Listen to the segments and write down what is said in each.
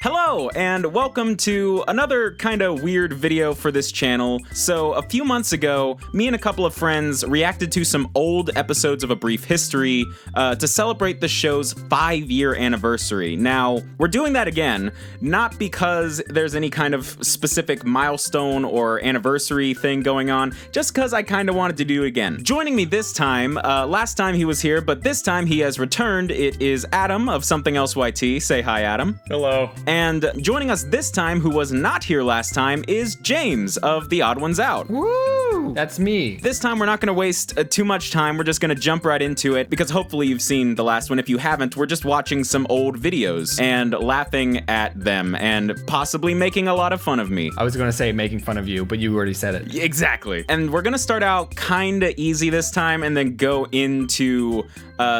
Hello, and welcome to another kind of weird video for this channel. So, a few months ago, me and a couple of friends reacted to some old episodes of A Brief History to celebrate the show's 5-year anniversary. Now, we're doing that again, not because there's any kind of specific milestone or anniversary thing going on, just because I kind of wanted to do it again. Joining me this time, last time he was here, but this time he has returned, it is Adam of SomeThingElseYT. Say hi, Adam. Hello. And joining us this time, who was not here last time, is James of TheOdd1sOut. Woo! That's me. This time we're not going to waste too much time, we're just going to jump right into it, because hopefully you've seen the last one. If you haven't, we're just watching some old videos and laughing at them and possibly making a lot of fun of me. I was going to say making fun of you, but you already said it. Exactly. And we're going to start out kinda easy this time and then go into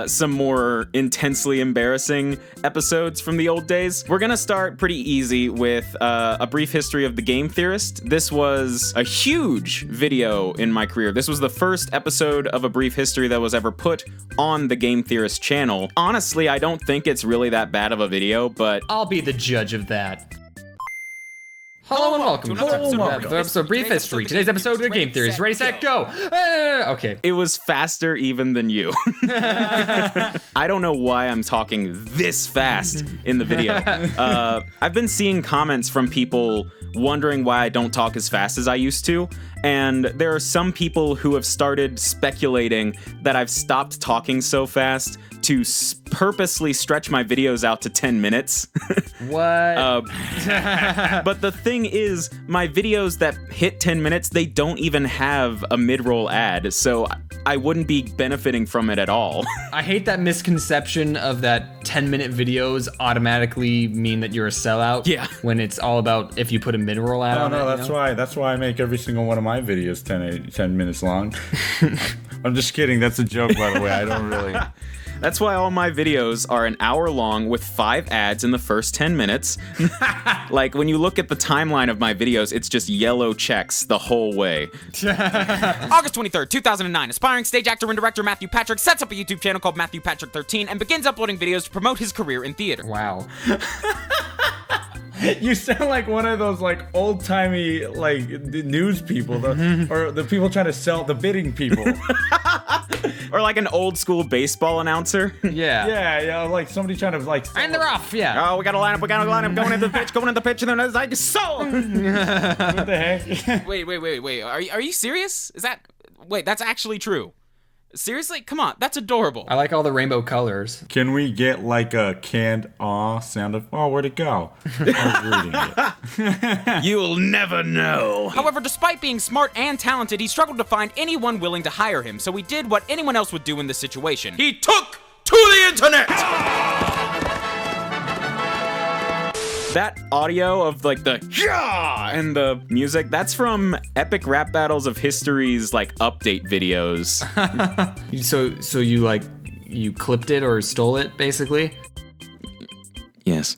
some more intensely embarrassing episodes from the old days. We're going to start pretty easy with A Brief History of the Game Theorist. This was a huge video in my career. This was the first episode of A Brief History that was ever put on the Game Theorist channel. Honestly, I don't think it's really that bad of a video, but I'll be the judge of that. Hello and welcome to another episode of Brief History. Today's episode of Game Theory is ready, set, go! Okay. it was faster even than you. I don't know why I'm talking this fast in the video. I've been seeing comments from people wondering why I don't talk as fast as I used to, and there are some people who have started speculating that I've stopped talking so fast to purposely stretch my videos out to 10 minutes. What? But the thing is, my videos that hit 10 minutes, they don't even have a mid-roll ad, so I wouldn't be benefiting from it at all. I hate that misconception of that 10-minute videos automatically mean that you're a sellout. Yeah. When it's all about if you put a mid-roll ad on it. No, that's why I make every single one of my videos 10 minutes long. I'm just kidding. That's a joke, by the way. I don't really. That's why all my videos are an hour long with 5 ads in the first 10 minutes. Like, when you look at the timeline of my videos, it's just yellow checks the whole way. August 23rd, 2009, aspiring stage actor and director Matthew Patrick sets up a YouTube channel called Matthew Patrick 13 and begins uploading videos to promote his career in theater. Wow. You sound like one of those like old-timey like news people, or the people trying to sell the bidding people. Or like an old school baseball announcer. Yeah. Yeah, like somebody trying to like. And they're off, yeah. Oh, we gotta line up, going into the pitch, and then it's like, so! What the heck? Wait. Are you serious? That's actually true. Seriously? Come on, that's adorable. I like all the rainbow colors. Can we get like a canned aw sound of, oh, where'd it go? I was reading it. You'll never know. However, despite being smart and talented, he struggled to find anyone willing to hire him, so he did what anyone else would do in this situation. He took to the internet! That audio of like the yeah and the music, that's from Epic Rap Battles of History's like update videos. So you clipped it or stole it, basically? Yes.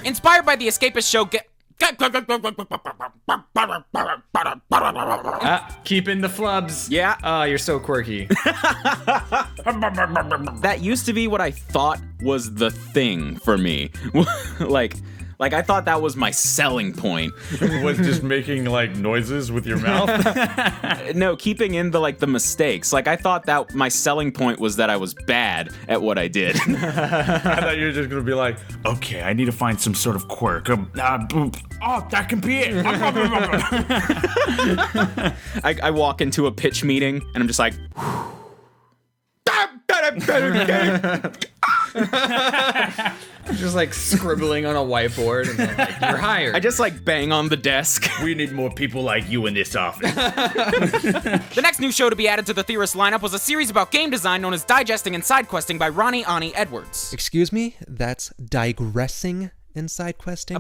Inspired by the escapist show Keeping the flubs. Yeah. Oh, you're so quirky. That used to be what I thought was the thing for me. Like I thought that was my selling point. Was just making like noises with your mouth? No, keeping in the mistakes. Like I thought that my selling point was that I was bad at what I did. I thought you were just gonna be like, okay, I need to find some sort of quirk. Oh, that can be it. I walk into a pitch meeting and I'm just like, Just like scribbling on a whiteboard and then, like, you're hired. I just like bang on the desk. We need more people like you in this office. The next new show to be added to the Theorist lineup was a series about game design known as Digesting and Side Questing by Ronnie Ani Edwards. Excuse me? That's digressing and side questing?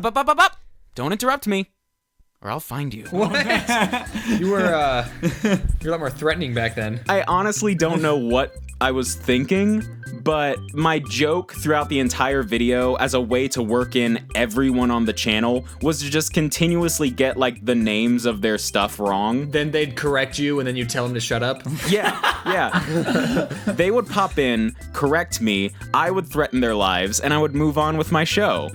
Don't interrupt me. or I'll find you. What? You were a lot more threatening back then. I honestly don't know what I was thinking, but my joke throughout the entire video as a way to work in everyone on the channel was to just continuously get like the names of their stuff wrong. Then they'd correct you, and then you'd tell them to shut up. Yeah. They would pop in, correct me, I would threaten their lives, and I would move on with my show.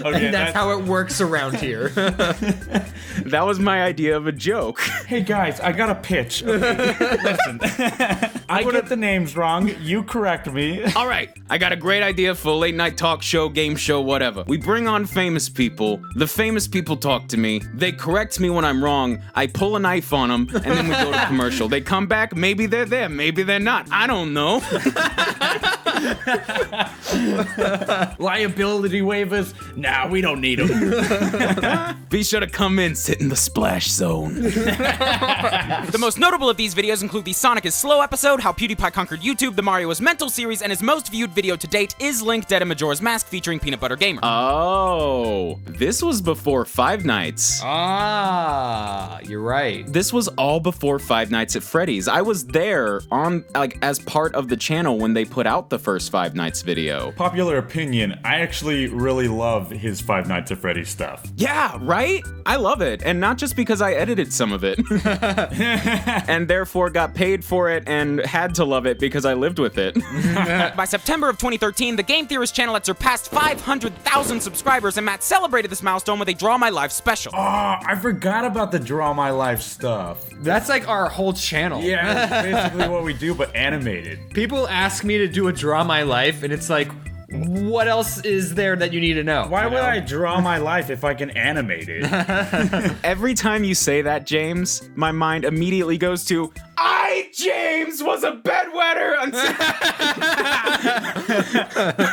Okay, And that's how it works around here. That was my idea of a joke. Hey guys, I got a pitch. Okay, listen. I get the names wrong. You correct me. All right, I got a great idea for a late night talk show, game show, whatever. We bring on famous people. The famous people talk to me. They correct me when I'm wrong. I pull a knife on them, and then we go to commercial. They come back. Maybe they're there. Maybe they're not. I don't know. Liability waivers? Nah, we don't need them. Be sure to come in, sit in the splash zone. The most notable of these videos include the Sonic is Slow episode, how PewDiePie conquered YouTube, the Mario is Mental series, and his most viewed video to date is Link Dead in Majora's Mask featuring Peanut Butter Gamer. Oh, this was before Five Nights. Ah, you're right. This was all before Five Nights at Freddy's. I was there on, like, as part of the channel when they put out the first Five Nights video. Popular opinion, I actually really love his Five Nights at Freddy's stuff. Yeah, right? I love it. And not just because I edited some of it. And therefore got paid for it and had to love it because I lived with it. By September of 2013, the Game Theorist channel had surpassed 500,000 subscribers, and Matt celebrated this milestone with a Draw My Life special. Oh, I forgot about the Draw My Life stuff. That's like our whole channel. Yeah, that's basically what we do, but animated. People ask me to do a Draw My Life, and it's like, what else is there that you need to know? Why would I draw my life if I can animate it? Every time you say that, James, my mind immediately goes to, James, was a bedwetter until...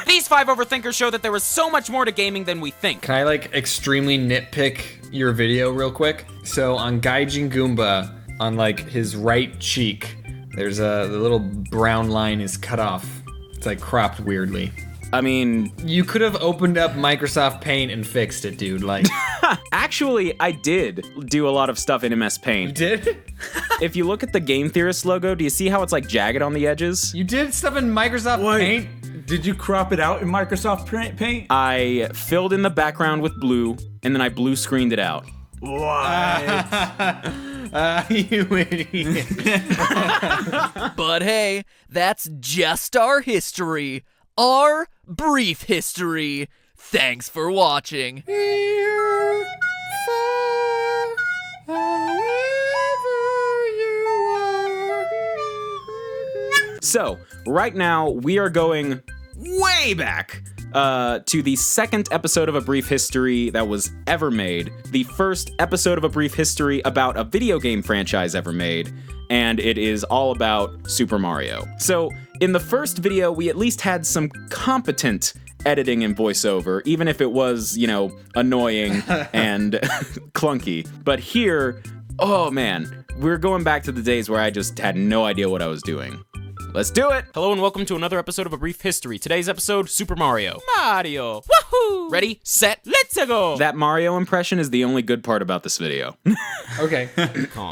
These 5 overthinkers show that there is so much more to gaming than we think. Can I like extremely nitpick your video real quick? So on Gaijin Goomba, on like his right cheek, there's the little brown line is cut off. It's like cropped weirdly. I mean... You could have opened up Microsoft Paint and fixed it, dude. Like, Actually, I did do a lot of stuff in MS Paint. you did? If you look at the Game Theorist logo, do you see how it's like jagged on the edges? You did stuff in Microsoft Paint? Did you crop it out in Microsoft Paint? I filled in the background with blue, and then I blue screened it out. What? You idiot. But hey, that's just our history. Our brief history. Thanks for watching. So, right now, we are going way back to the second episode of A Brief History that was ever made, the first episode of A Brief History about a video game franchise ever made, and it is all about Super Mario. So, in the first video, we at least had some competent editing and voiceover, even if it was, you know, annoying and clunky. But here, oh man, we're going back to the days where I just had no idea what I was doing. Let's do it! Hello and welcome to another episode of A Brief History. Today's episode, Super Mario. Mario! Woohoo! Ready, set, let's go! That Mario impression is the only good part about this video. Okay.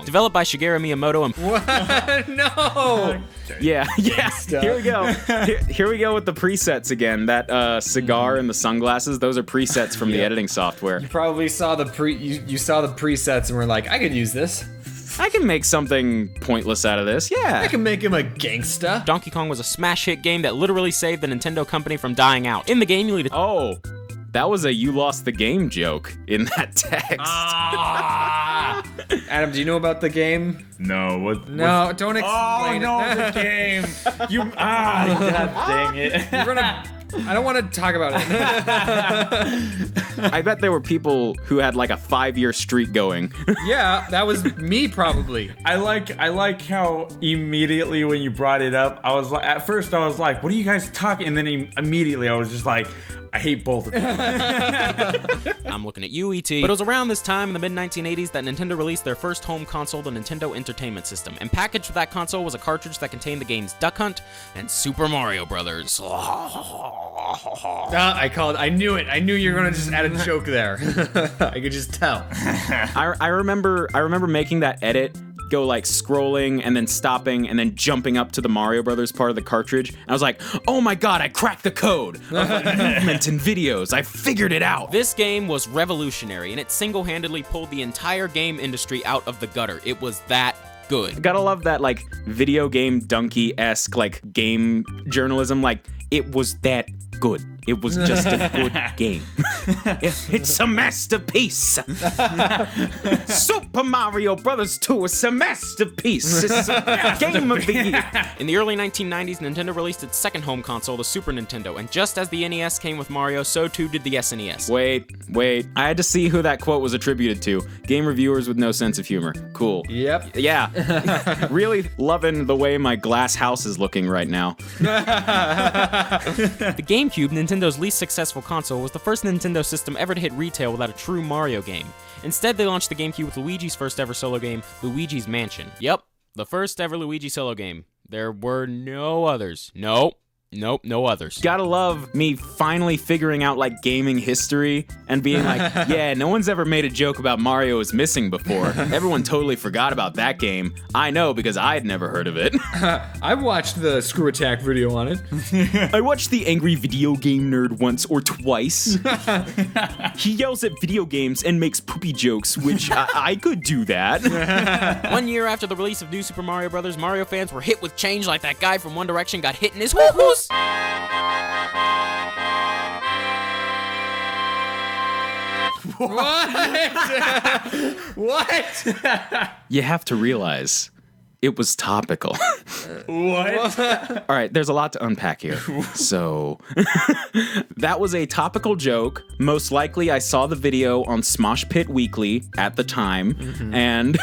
Developed by Shigeru Miyamoto and... What? No! Yeah. Here we go. Here we go with the presets again. That cigar and the sunglasses, those are presets from the editing software. You probably saw the you saw the presets and were like, I could use this. I can make something pointless out of this, yeah. I can make him a gangsta. Donkey Kong was a smash hit game that literally saved the Nintendo company from dying out. In the game, you lead a... Oh, that was a you lost the game joke in that text. Adam, do you know about the game? No, what? No, don't explain it. Oh, no, the game. God dang it. I don't want to talk about it. I bet there were people who had like a 5-year streak going. Yeah, that was me probably. I like how immediately when you brought it up, I was like, at first I was like, what are you guys talking? And then immediately I was just like, I hate both of them. I'm looking at you, E.T. But it was around this time in the mid-1980s that Nintendo released their first home console, the Nintendo Entertainment System. And packaged with that console was a cartridge that contained the games Duck Hunt and Super Mario Brothers. I knew it. I knew you were gonna just add a joke there. I could just tell. I remember making that edit, go like scrolling and then stopping and then jumping up to the Mario Brothers part of the cartridge. And I was like, oh my god, I cracked the code of like movement in videos. I figured it out. This game was revolutionary, and it single-handedly pulled the entire game industry out of the gutter. It was that good. Gotta love that like video game donkey-esque like game journalism. Like it was that good. It was just a good game. It's a masterpiece. Super Mario Brothers 2 is a masterpiece. It's a game of the year. In the early 1990s, Nintendo released its second home console, the Super Nintendo, and just as the NES came with Mario, so too did the SNES. Wait. I had to see who that quote was attributed to. Game reviewers with no sense of humor. Cool. Yep. Yeah. Really loving the way my glass house is looking right now. The GameCube, Nintendo's least successful console, was the first Nintendo system ever to hit retail without a true Mario game. Instead, they launched the GameCube with Luigi's first ever solo game, Luigi's Mansion. Yep, the first ever Luigi solo game. There were no others. Nope, no others. Gotta love me finally figuring out like gaming history and being like, yeah, no one's ever made a joke about Mario is missing before. Everyone totally forgot about that game. I know because I'd never heard of it. I've watched the Screw Attack video on it. I watched the Angry Video Game Nerd once or twice. He yells at video games and makes poopy jokes, which I could do that. 1 year after the release of New Super Mario Bros., Mario fans were hit with change like that guy from One Direction got hit in his hoo-hoos. What? You have to realize it was topical. What? All right, there's a lot to unpack here. So, that was a topical joke. Most likely, I saw the video on Smosh Pit Weekly at the time and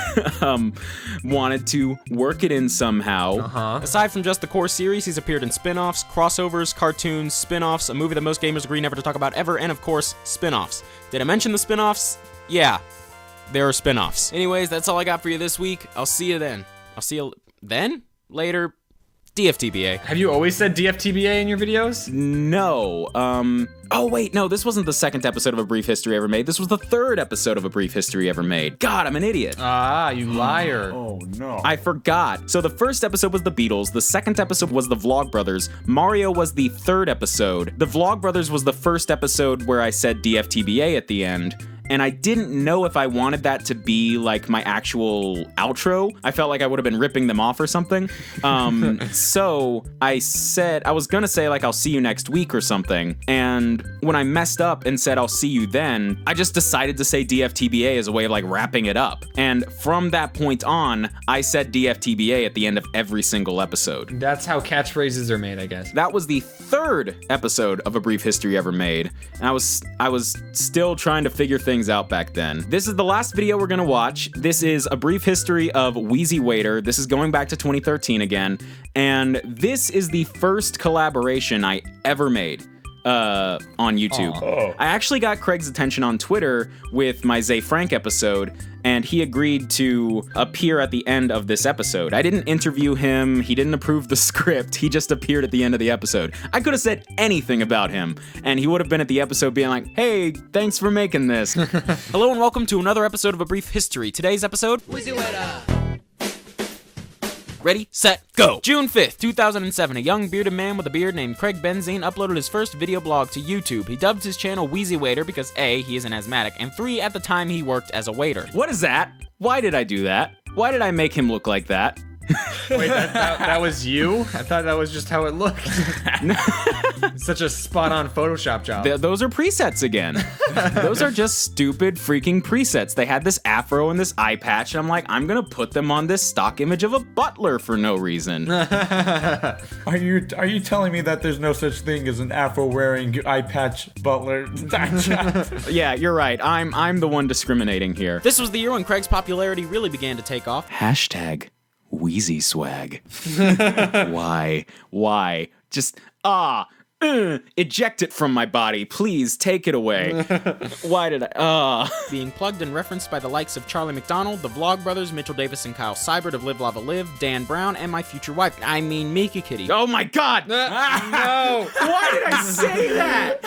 wanted to work it in somehow. Aside from just the core series, he's appeared in spin-offs, crossovers, cartoons, spin-offs, a movie that most gamers agree never to talk about ever, and of course, spin-offs. Did I mention the spin-offs? Yeah, there are spin-offs. Anyways, that's all I got for you this week. I'll see you then. I'll see you then? Later. DFTBA. Have you always said DFTBA in your videos? No. Oh, wait, no, this wasn't the second episode of A Brief History Ever Made. This was the third episode of A Brief History Ever Made. God, I'm an idiot. Ah, you liar. Oh, no. I forgot. So the first episode was the Beatles, the second episode was the Vlogbrothers, Mario was the third episode, the Vlogbrothers was the first episode where I said DFTBA at the end, and I didn't know if I wanted that to be like my actual outro. I felt like I would have been ripping them off or something. So I was gonna say like, I'll see you next week or something. And when I messed up and said, I'll see you then, I just decided to say DFTBA as a way of like wrapping it up. And from that point on, I said DFTBA at the end of every single episode. That's how catchphrases are made, I guess. That was the third episode of A Brief History Ever Made. And I was still trying to figure things out back then. This is the last video we're gonna watch. This is a brief history of Wheezy Waiter. This is going back to 2013 again. And this is the first collaboration I ever made on YouTube. Oh. I actually got Craig's attention on Twitter with my Zay Frank episode, and he agreed to appear at the end of this episode. I didn't interview him, he didn't approve the script, he just appeared at the end of the episode. I could have said anything about him, and he would have been at the episode being like, hey, thanks for making this. Hello and welcome to another episode of A Brief History. Today's episode... Ready, set, go! June 5th, 2007, a young bearded man with a beard named Craig Benzine uploaded his first video blog to YouTube. He dubbed his channel Wheezy Waiter because A, he is an asthmatic, and 3, at the time he worked as a waiter. What is that? Why did I do that? Why did I make him look like that? Wait, that was you? I thought that was just how it looked. Such a spot-on Photoshop job. Those are presets again. Those are just stupid freaking presets. They had this afro and this eye patch, and I'm like, I'm gonna put them on this stock image of a butler for no reason. Are you telling me that there's no such thing as an afro-wearing eye patch butler? Yeah, you're right. I'm the one discriminating here. This was the year when Craig's popularity really began to take off. Hashtag Wheezy swag. Why? Just, Eject it from my body. Please take it away. Why did I? Being plugged and referenced by the likes of Charlie McDonald, the Vlog Brothers, Mitchell Davis and Kyle Seibert of Live Lava Live, Dan Brown, and my future wife. I mean, Mika Kitty. Oh my God! No. Why did I say that?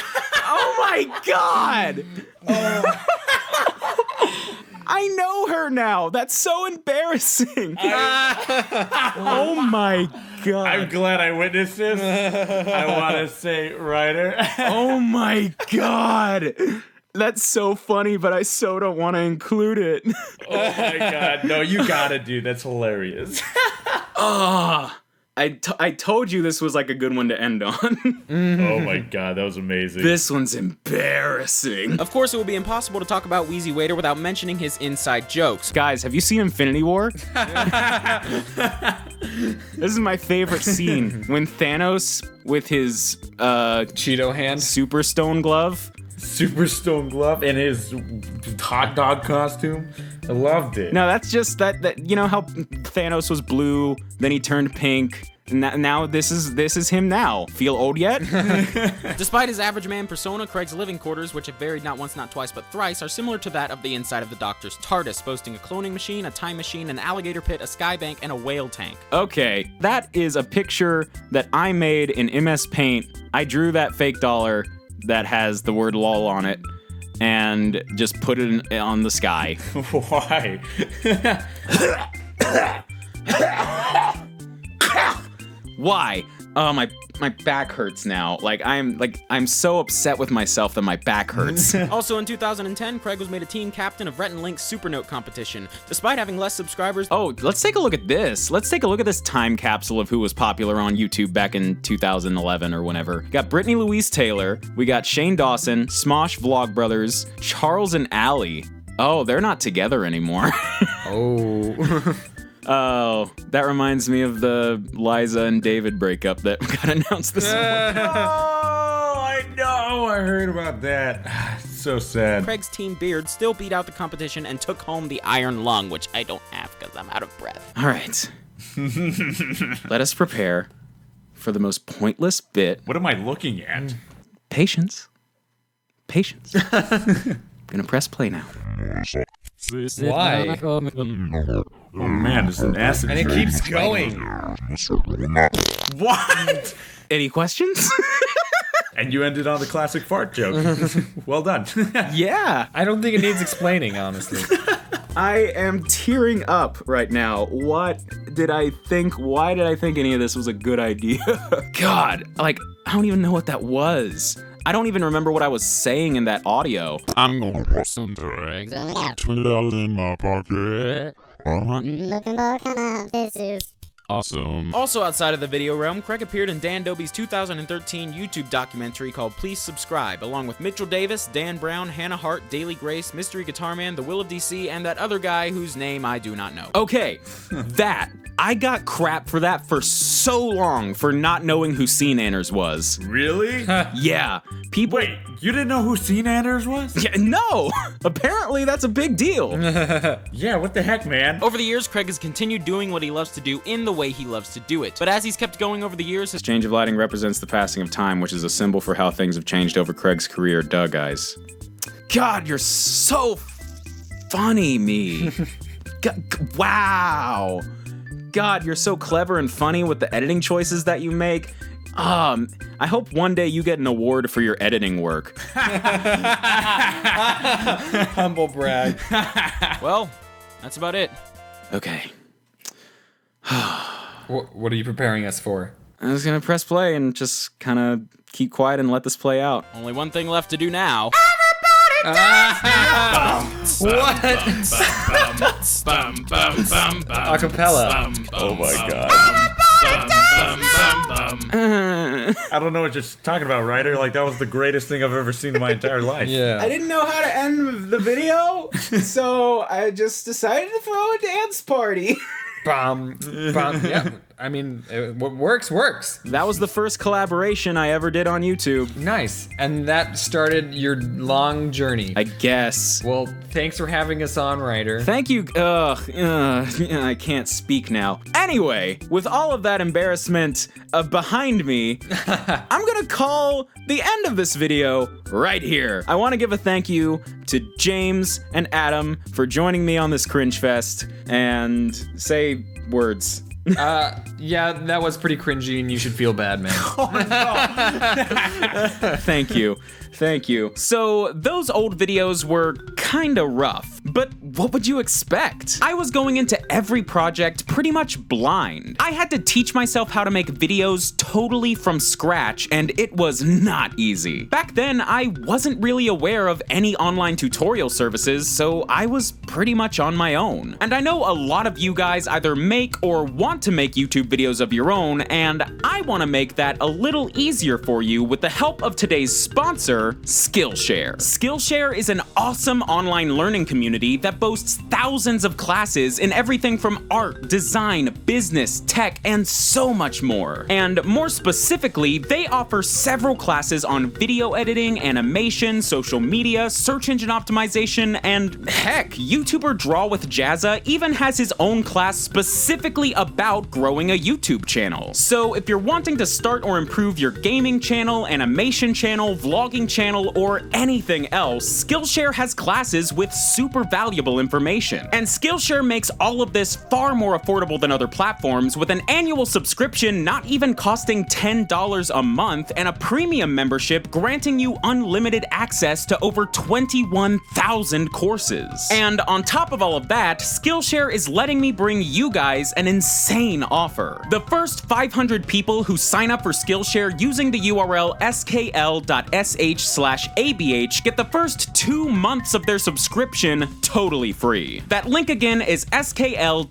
Oh my God! I know her now. That's so embarrassing. Oh my God. I'm glad I witnessed this. I want to say, Ryder. Oh my God. That's so funny, but I so don't want to include it. Oh my God. No, you gotta, dude. That's hilarious. I told you this was like a good one to end on. Oh my God, that was amazing. This one's embarrassing. Of course, it would be impossible to talk about Wheezy Waiter without mentioning his inside jokes. Guys, have you seen Infinity War? This is my favorite scene. When Thanos, with his Cheeto hand. Super Stone glove. Super Stone glove and his hot dog costume. I loved it. No, that's just that you know how Thanos was blue, then he turned pink, and now this is him now. Feel old yet? Despite his average man persona, Craig's living quarters, which have varied not once, not twice, but thrice, are similar to that of the inside of the Doctor's TARDIS, boasting a cloning machine, a time machine, an alligator pit, a sky bank, and a whale tank. Okay, that is a picture that I made in MS Paint. I drew that fake dollar that has the word lol on it and just put it on the sky. Why? Why? Oh, my back hurts now. I'm so upset with myself that my back hurts. Also in 2010, Craig was made a team captain of Rhett and Link's Supernote competition. Despite having less subscribers... Oh, let's take a look at this. Let's take a look at this time capsule of who was popular on YouTube back in 2011 or whenever. Got Brittany Louise Taylor, we got Shane Dawson, Smosh Vlog Brothers, Charles and Allie. Oh, they're not together anymore. Oh. Oh, that reminds me of the Liza and David breakup that got announced this morning. Oh, I know. I heard about that. So sad. Craig's team Beard still beat out the competition and took home the Iron Lung, which I don't have because I'm out of breath. All right. Let us prepare for the most pointless bit. What am I looking at? Patience. Patience. Gonna press play now. Why? Oh man, this is an acid And it trip. keeps going. What? Any questions? And you ended on the classic fart joke. Well done. Yeah. I don't think it needs explaining, honestly. I am tearing up right now. What did I think? Why did I think any of this was a good idea? God, I don't even know what that was. I don't even remember what I was saying in that audio. I'm gonna put some direct. $20 in my pocket. This is Awesome. Also outside of the video realm, Craig appeared in Dan Dobie's 2013 YouTube documentary called Please Subscribe, along with Mitchell Davis, Dan Brown, Hannah Hart, Daily Grace, Mystery Guitar Man, The Will of DC, and that other guy whose name I do not know. Okay, I got crap for that for so long for not knowing who Scene Anners was. Really? Yeah, people. Wait, you didn't know who Scene Anners was? Yeah, no. Apparently, that's a big deal. Yeah, what the heck, man? Over the years, Craig has continued doing what he loves to do in the way he loves to do it. But as he's kept going over the years, his Change of lighting represents the passing of time, which is a symbol for how things have changed over Craig's career. Duh, guys. God, you're so funny, me. Wow. God, you're so clever and funny with the editing choices that you make. I hope one day you get an award for your editing work. Humble brag. well, that's about it. Okay. What are you preparing us for? I was gonna press play and just kind of keep quiet and let this play out. Only one thing left to do now. What? Acapella. Oh my god. I don't know what you're talking about, Ryder. Like, that was the greatest thing I've ever seen in my entire life. Yeah. I didn't know how to end the video, so I just decided to throw a dance party. Bum, bum. Yeah. I mean, what works. That was the first collaboration I ever did on YouTube. Nice. And that started your long journey. I guess. Well, thanks for having us on, Ryder. Thank you. I can't speak now. Anyway, with all of that embarrassment behind me, I'm gonna call the end of this video right here. I want to give a thank you to James and Adam for joining me on this cringe fest and say words. Yeah, that was pretty cringy and you should feel bad, man. Thank you. Thank you. So, those old videos were kinda rough, but what would you expect? I was going into every project pretty much blind. I had to teach myself how to make videos totally from scratch, and it was not easy. Back then, I wasn't really aware of any online tutorial services, so I was pretty much on my own. And I know a lot of you guys either make or want to make YouTube videos of your own, and I want to make that a little easier for you with the help of today's sponsor, Skillshare. Skillshare is an awesome online learning community that boasts thousands of classes in everything from art, design, business, tech, and so much more. And more specifically, they offer several classes on video editing, animation, social media, search engine optimization, and heck, YouTuber Draw with JAZZA even has his own class specifically about growing a YouTube channel. So if you're wanting to start or improve your gaming channel, animation channel, vlogging channel, or anything else, Skillshare has classes with super valuable information. And Skillshare makes all of this far more affordable than other platforms, with an annual subscription not even costing $10 a month and a premium membership granting you unlimited access to over 21,000 courses. And on top of all of that, Skillshare is letting me bring you guys an insane offer. The first 500 people who sign up for Skillshare using the URL skl.sh/abh get the first 2 months of their subscription totally free. That link again is skl.sh/abh,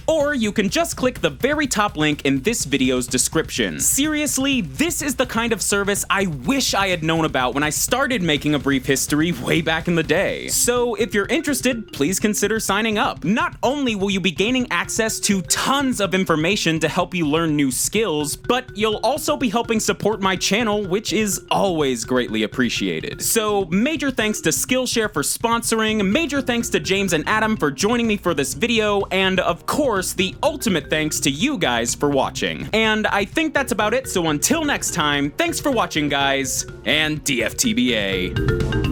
or you can just click the very top link in this video's description. Seriously, this is the kind of service I wish I had known about when I started making a brief history way back in the day. So if you're interested, please consider signing up. Not only will you be gaining access to tons of information to help you learn new skills, but you'll also be helping support my channel, which is always greatly appreciated. So major thanks to Skillshare for sponsoring, major thanks to James and Adam for joining me for this video, and of course, the ultimate thanks to you guys for watching. And I think that's about it, so until next time, thanks for watching guys, and DFTBA.